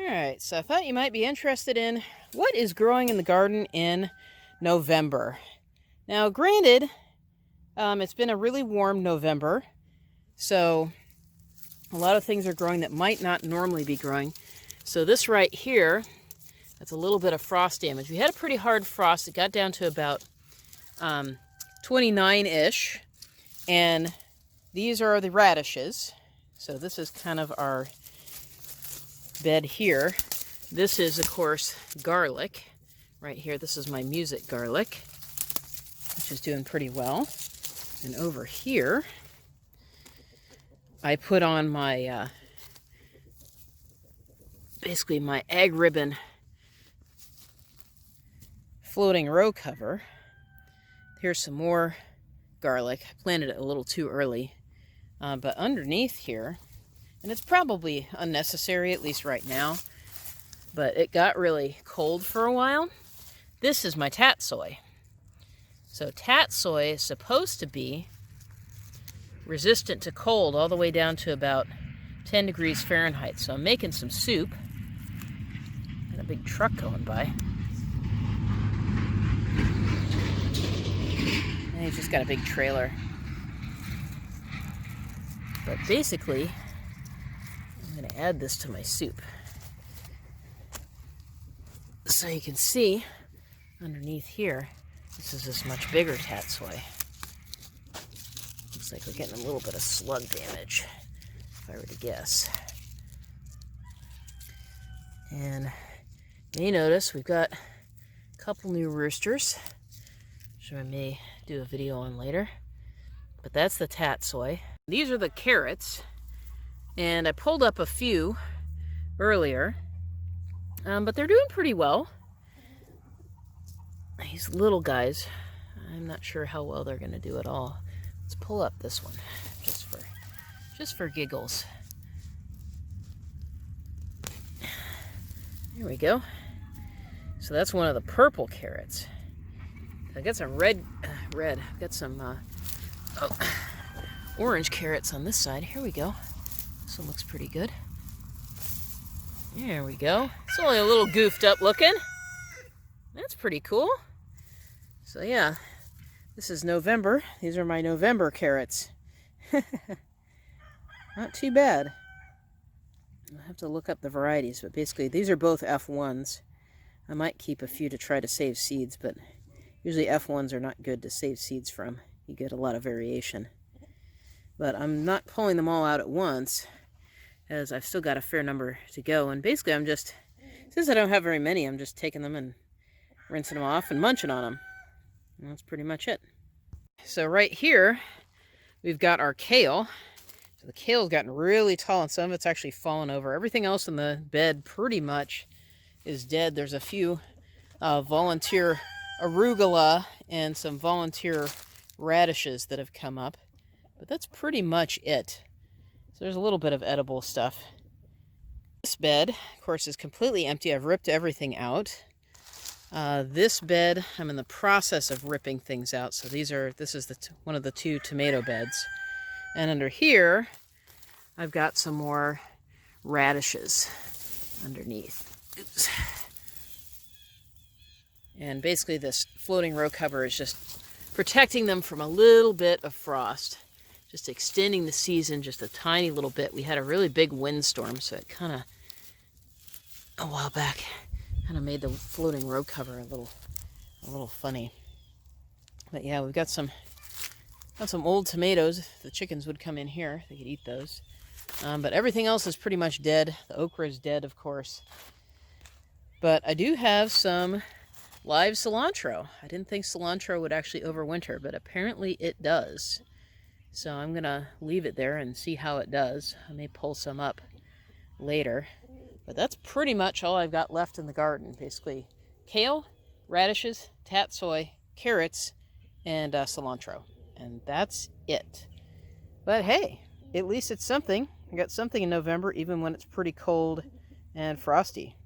Alright, so I thought you might be interested in what is growing in the garden in November. Now, granted, it's been a really warm November, so a lot of things are growing that might not normally be growing. So this right here, that's a little bit of frost damage. We had a pretty hard frost. It got down to about 29-ish, and these are the radishes. So this is kind of our bed here. This is, of course, garlic. Right here, this is my music garlic, which is doing pretty well. And over here, I put on my, basically my Agribon floating row cover. Here's some more garlic. I planted it a little too early. But underneath here, and it's probably unnecessary, at least right now, but it got really cold for a while. This is my Tatsoi. So Tatsoi is supposed to be resistant to cold all the way down to about 10 degrees Fahrenheit. So I'm making some soup. Got a big truck going by. And he's just got a big trailer. But basically, I'm going to add this to my soup. So you can see underneath here, this is this much bigger Tatsoi. Looks like we're getting a little bit of slug damage, if I were to guess. And you may notice we've got a couple new roosters, which I may do a video on later. But that's the Tatsoi. These are the carrots, and I pulled up a few earlier, but they're doing pretty well. These little guys, I'm not sure how well they're going to do at all. Let's pull up this one, just for giggles. There we go. So that's one of the purple carrots. I got some red. I've got some orange carrots on this side. Here we go. This one looks pretty good. There we go. It's only a little goofed up looking. That's pretty cool. So yeah, this is November. These are my November carrots. Not too bad. I'll have to look up the varieties, but basically these are both F1s. I might keep a few to try to save seeds, but usually F1s are not good to save seeds from. You get a lot of variation. But I'm not pulling them all out at once, as I've still got a fair number to go. And basically I'm just, since I don't have very many, I'm just taking them and rinsing them off and munching on them. And that's pretty much it. So right here, we've got our kale. So the kale's gotten really tall, and some of it's actually fallen over. Everything else in the bed pretty much is dead. There's a few volunteer arugula and some volunteer radishes that have come up. But that's pretty much it. So there's a little bit of edible stuff. This bed, of course, is completely empty. I've ripped everything out. This bed, I'm in the process of ripping things out. So this is one of the two tomato beds. And under here, I've got some more radishes underneath. Oops. And basically this floating row cover is just protecting them from a little bit of frost. Just extending the season just a tiny little bit. We had a really big windstorm, so it kind of, a while back, kind of made the floating row cover a little funny. But yeah, we've got some old tomatoes. If the chickens would come in here, they could eat those. But everything else is pretty much dead. The okra is dead, of course. But I do have some live cilantro. I didn't think cilantro would actually overwinter, but apparently it does. So I'm going to leave it there and see how it does. I may pull some up later. But that's pretty much all I've got left in the garden. Basically, kale, radishes, tatsoi, carrots, and cilantro. And that's it. But hey, at least it's something. I got something in November, even when it's pretty cold and frosty.